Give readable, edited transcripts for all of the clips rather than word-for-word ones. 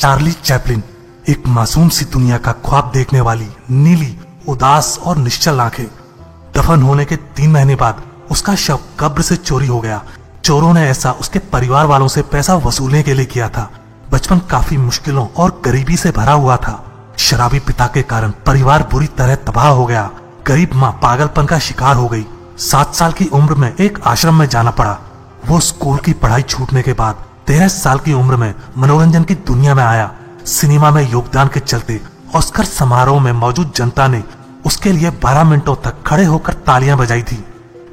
Charlie Chaplin, एक मासूम सी दुनिया का ख्वाब देखने वाली नीली, उदास और निश्चल आंखें। दफन होने के 3 महीने बाद उसका शव कब्र से चोरी हो गया। चोरों ने ऐसा उसके परिवार वालों से पैसा वसूलने के लिए किया था। बचपन काफी मुश्किलों और गरीबी से भरा हुआ था। शराबी पिता के कारण परिवार बुरी तरह तबाह हो गया। गरीब माँ पागलपन का शिकार हो गई। 7 साल की उम्र में एक आश्रम में जाना पड़ा। वो स्कूल की पढ़ाई छूटने के बाद 13 साल की उम्र में मनोरंजन की दुनिया में आया। सिनेमा में योगदान के चलते ऑस्कर समारोह में मौजूद जनता ने उसके लिए 12 मिनटों तक खड़े होकर तालियां बजाई थी।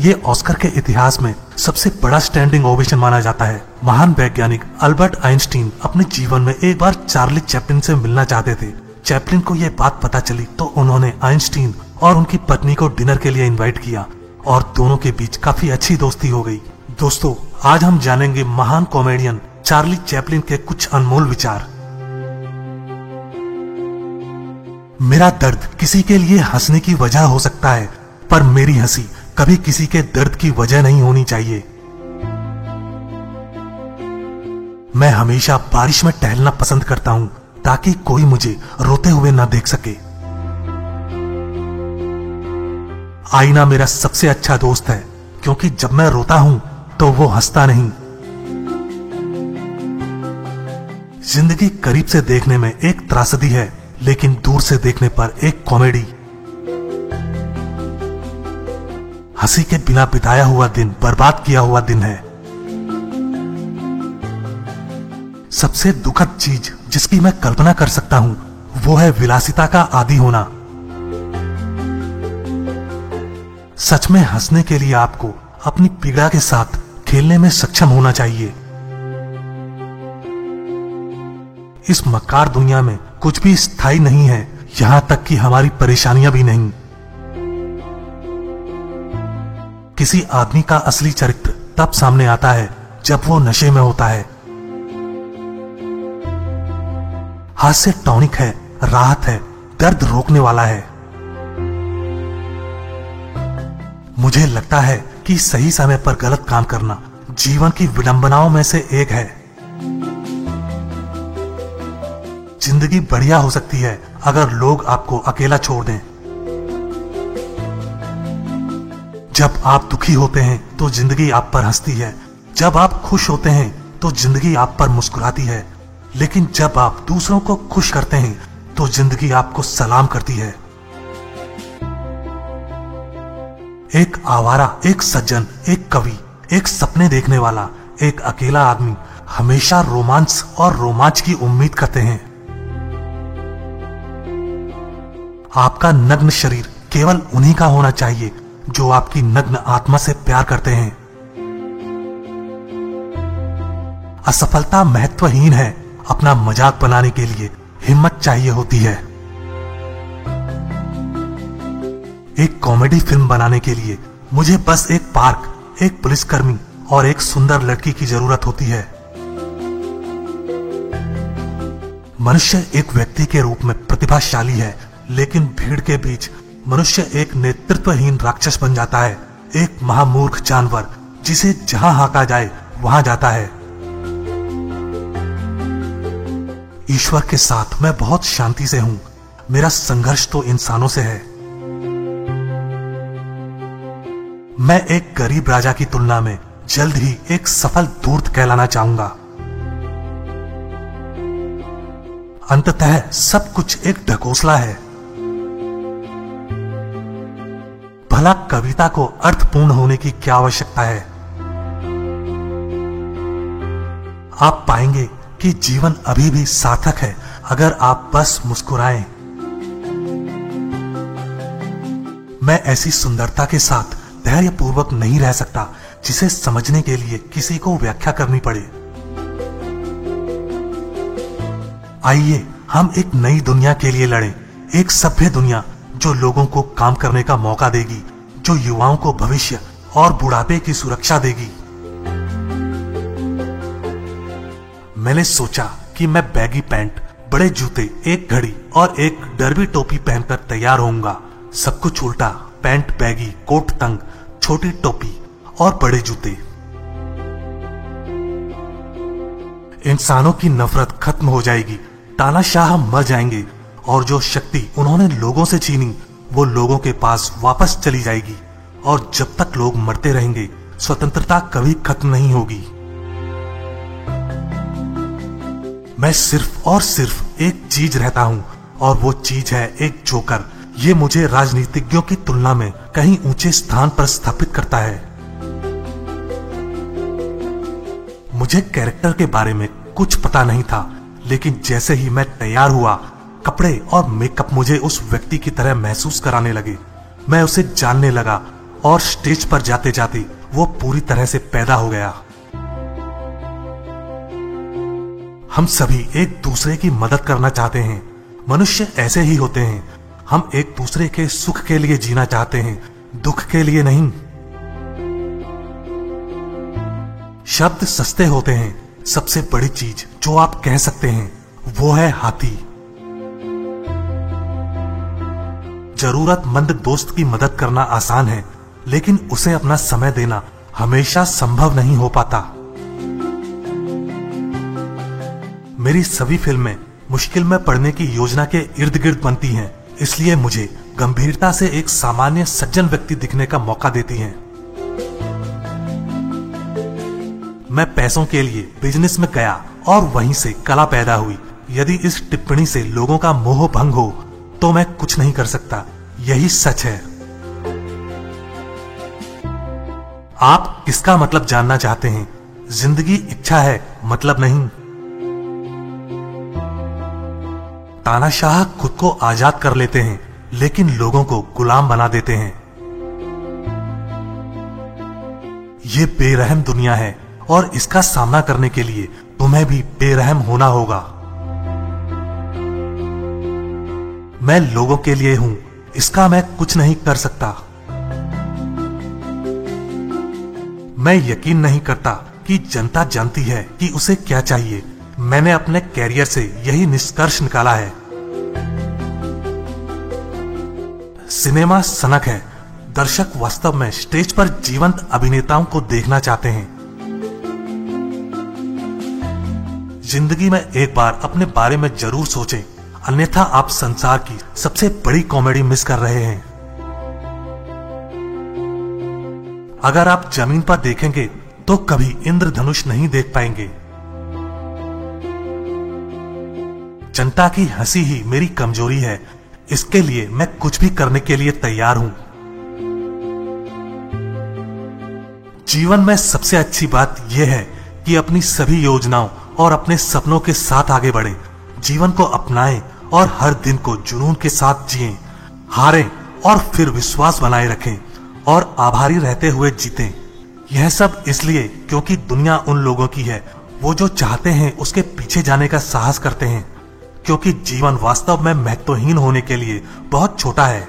ये ऑस्कर के इतिहास में सबसे बड़ा स्टैंडिंग ओवेशन माना जाता है। महान वैज्ञानिक अल्बर्ट आइंस्टीन अपने जीवन में एक बार चार्ली चैपलिन से मिलना चाहते थे। चैपलिन को यह बात पता चली तो उन्होंने आइंस्टीन और उनकी पत्नी को डिनर के लिए इनवाइट किया और दोनों के बीच काफी अच्छी दोस्ती हो गई। दोस्तों, आज हम जानेंगे महान कॉमेडियन चार्ली चैपलिन के कुछ अनमोल विचार। मेरा दर्द किसी के लिए हंसने की वजह हो सकता है, पर मेरी हंसी कभी किसी के दर्द की वजह नहीं होनी चाहिए। मैं हमेशा बारिश में टहलना पसंद करता हूं ताकि कोई मुझे रोते हुए ना देख सके। आईना मेरा सबसे अच्छा दोस्त है क्योंकि जब मैं रोता हूं तो वो हंसता नहीं। जिंदगी करीब से देखने में एक त्रासदी है, लेकिन दूर से देखने पर एक कॉमेडी। हंसी के बिना बिताया हुआ दिन बर्बाद किया हुआ दिन है। सबसे दुखद चीज जिसकी मैं कल्पना कर सकता हूं वो है विलासिता का आदी होना। सच में हंसने के लिए आपको अपनी पीड़ा के साथ खेलने में सक्षम होना चाहिए। इस मक्कार दुनिया में कुछ भी स्थायी नहीं है, यहां तक कि हमारी परेशानियां भी नहीं। किसी आदमी का असली चरित्र तब सामने आता है जब वो नशे में होता है। हास्य टॉनिक है, राहत है, दर्द रोकने वाला है। मुझे लगता है कि सही समय पर गलत काम करना जीवन की विडंबनाओं में से एक है। जिंदगी बढ़िया हो सकती है अगर लोग आपको अकेला छोड़ दें। जब आप दुखी होते हैं तो जिंदगी आप पर हंसती है। जब आप खुश होते हैं तो जिंदगी आप पर मुस्कुराती है। लेकिन जब आप दूसरों को खुश करते हैं तो जिंदगी आपको सलाम करती है। एक आवारा, एक सज्जन, एक कवि, एक सपने देखने वाला, एक अकेला आदमी हमेशा रोमांस और रोमांच की उम्मीद करते हैं। आपका नग्न शरीर केवल उन्हीं का होना चाहिए जो आपकी नग्न आत्मा से प्यार करते हैं। असफलता महत्वहीन है, अपना मजाक बनाने के लिए हिम्मत चाहिए होती है। एक कॉमेडी फिल्म बनाने के लिए मुझे बस एक पार्क, एक पुलिसकर्मी और एक सुंदर लड़की की जरूरत होती है। मनुष्य एक व्यक्ति के रूप में प्रतिभाशाली है, लेकिन भीड़ के बीच मनुष्य एक नेतृत्वहीन राक्षस बन जाता है, एक महामूर्ख जानवर जिसे जहां हाका जाए वहां जाता है। ईश्वर के साथ मैं बहुत शांति से हूं। मेरा संघर्ष तो इंसानों से है। मैं एक गरीब राजा की तुलना में जल्द ही एक सफल धूर्त कहलाना चाहूंगा। अंततः सब कुछ एक ढकोसला है। भला कविता को अर्थपूर्ण होने की क्या आवश्यकता है? आप पाएंगे कि जीवन अभी भी सार्थक है अगर आप बस मुस्कुराएं। मैं ऐसी सुंदरता के साथ धैर्यपूर्वक नहीं रह सकता जिसे समझने के लिए किसी को व्याख्या करनी पड़े। आइए हम एक नई दुनिया के लिए लड़ें, एक सभ्य दुनिया जो लोगों को काम करने का मौका देगी, जो युवाओं को भविष्य और बुढ़ापे की सुरक्षा देगी। मैंने सोचा कि मैं बैगी पैंट, बड़े जूते, एक घड़ी और एक डर्बी टोपी पहनकर तैयार होऊंगा। सब कुछ उल्टा, पैंट बैगी, कोट तंग, छोटी टोपी और बड़े जूते। इंसानों की नफरत खत्म हो जाएगी तानाशाह मर जाएंगे और जो शक्ति उन्होंने लोगों से छीनी वो लोगों के पास वापस चली जाएगी, और जब तक लोग मरते रहेंगे स्वतंत्रता कभी खत्म नहीं होगी। मैं सिर्फ और सिर्फ एक चीज रहता हूं, और वो चीज है एक जोकर। ये मुझे राजनीतिज्ञों की तुलना में कहीं ऊंचे स्थान पर स्थापित करता है। मुझे कैरेक्टर के बारे में कुछ पता नहीं था, लेकिन जैसे ही मैं तैयार हुआ, कपड़े और मेकअप मुझे उस व्यक्ति की तरह महसूस कराने लगे। मैं उसे जानने लगा और स्टेज पर जाते जाते वो पूरी तरह से पैदा हो गया। हम सभी एक दूसरे की मदद करना चाहते हैं। मनुष्य ऐसे ही होते हैं। हम एक दूसरे के सुख के लिए जीना चाहते हैं, दुख के लिए नहीं। शब्द सस्ते होते हैं। सबसे बड़ी चीज जो आप कह सकते हैं वो है हाथी। जरूरतमंद दोस्त की मदद करना आसान है, लेकिन उसे अपना समय देना हमेशा संभव नहीं हो पाता। मेरी सभी फिल्में मुश्किल में पड़ने की योजना के इर्द गिर्द बनती हैं, इसलिए मुझे गंभीरता से एक सामान्य सज्जन व्यक्ति दिखने का मौका देती हैं। मैं पैसों के लिए बिजनेस में गया और वहीं से कला पैदा हुई। यदि इस टिप्पणी से लोगों का मोह भंग हो तो मैं कुछ नहीं कर सकता। यही सच है। आप किसका मतलब जानना चाहते हैं? जिंदगी इच्छा है, मतलब नहीं। तानाशाह खुद को आजाद कर लेते हैं, लेकिन लोगों को गुलाम बना देते हैं। ये बेरहम दुनिया है और इसका सामना करने के लिए तुम्हें भी बेरहम होना होगा। मैं लोगों के लिए हूं, इसका मैं कुछ नहीं कर सकता। मैं यकीन नहीं करता कि जनता जानती है कि उसे क्या चाहिए। मैंने अपने कैरियर से यही निष्कर्ष निकाला है। सिनेमा सनक है। दर्शक वास्तव में स्टेज पर जीवंत अभिनेताओं को देखना चाहते हैं। जिंदगी में एक बार अपने बारे में जरूर सोचें, अन्यथा आप संसार की सबसे बड़ी कॉमेडी मिस कर रहे हैं। अगर आप जमीन पर देखेंगे तो कभी इंद्रधनुष नहीं देख पाएंगे। जनता की हंसी ही मेरी कमजोरी है, इसके लिए मैं कुछ भी करने के लिए तैयार हूं। जीवन में सबसे अच्छी बात यह है कि अपनी सभी योजनाओं और अपने सपनों के साथ आगे बढ़ें। जीवन को अपनाएं और हर दिन को जुनून के साथ जिएं। हारें और फिर विश्वास बनाए रखें और आभारी रहते हुए जीतें। यह सब इसलिए क्योंकि दुनिया उन लोगों की है, वो जो चाहते हैं उसके पीछे जाने का साहस करते हैं, क्योंकि जीवन वास्तव में महत्वहीन होने के लिए बहुत छोटा है।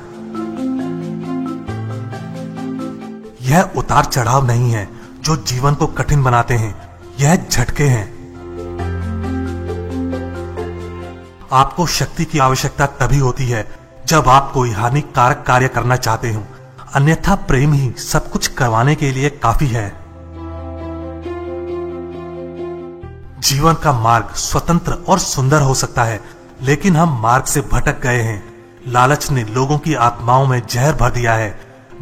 यह उतार चढ़ाव नहीं है जो जीवन को कठिन बनाते हैं, यह झटके हैं। आपको शक्ति की आवश्यकता तभी होती है जब आप कोई हानिकारक कार्य करना चाहते हो, अन्यथा प्रेम ही सब कुछ करवाने के लिए काफी है। जीवन का मार्ग स्वतंत्र और सुंदर हो सकता है, लेकिन हम मार्ग से भटक गए हैं। लालच ने लोगों की आत्माओं में जहर भर दिया है,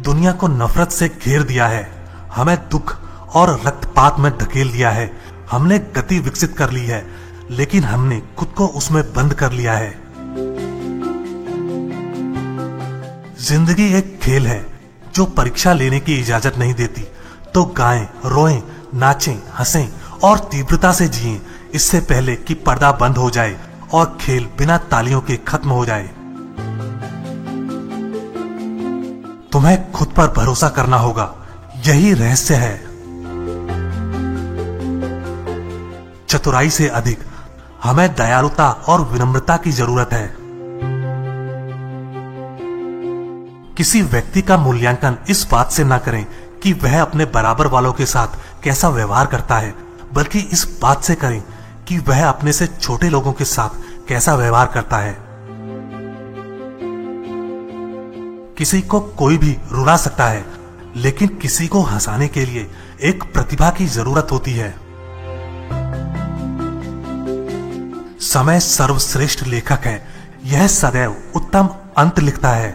दुनिया को नफरत से घेर दिया है, हमें दुख और रक्तपात में धकेल दिया है। हमने गति विकसित कर ली है, लेकिन हमने खुद को उसमें बंद कर लिया है। जिंदगी एक खेल है जो परीक्षा लेने की इजाजत नहीं देती। तो गाएं, रोएं, नाचें, हंसें और तीव्रता से जिएं, इससे पहले कि पर्दा बंद हो जाए और खेल बिना तालियों के खत्म हो जाए। तुम्हें खुद पर भरोसा करना होगा, यही रहस्य है। चतुराई से अधिक हमें दयालुता और विनम्रता की जरूरत है। किसी व्यक्ति का मूल्यांकन इस बात से ना करें कि वह अपने बराबर वालों के साथ कैसा व्यवहार करता है, बल्कि इस बात से करें कि वह अपने से छोटे लोगों के साथ कैसा व्यवहार करता है। किसी को कोई भी रुला सकता है, लेकिन किसी को हंसाने के लिए एक प्रतिभा की जरूरत होती है। समय सर्वश्रेष्ठ लेखक है, यह सदैव उत्तम अंत लिखता है।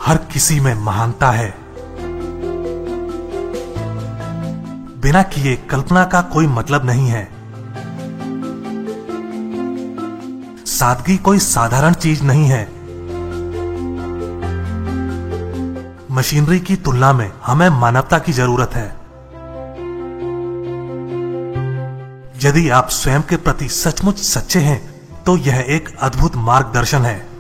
हर किसी में महानता है, बिना किए कल्पना का कोई मतलब नहीं है। सादगी कोई साधारण चीज नहीं है। मशीनरी की तुलना में हमें मानवता की जरूरत है। यदि आप स्वयं के प्रति सचमुच सच्चे हैं तो यह एक अद्भुत मार्गदर्शन है।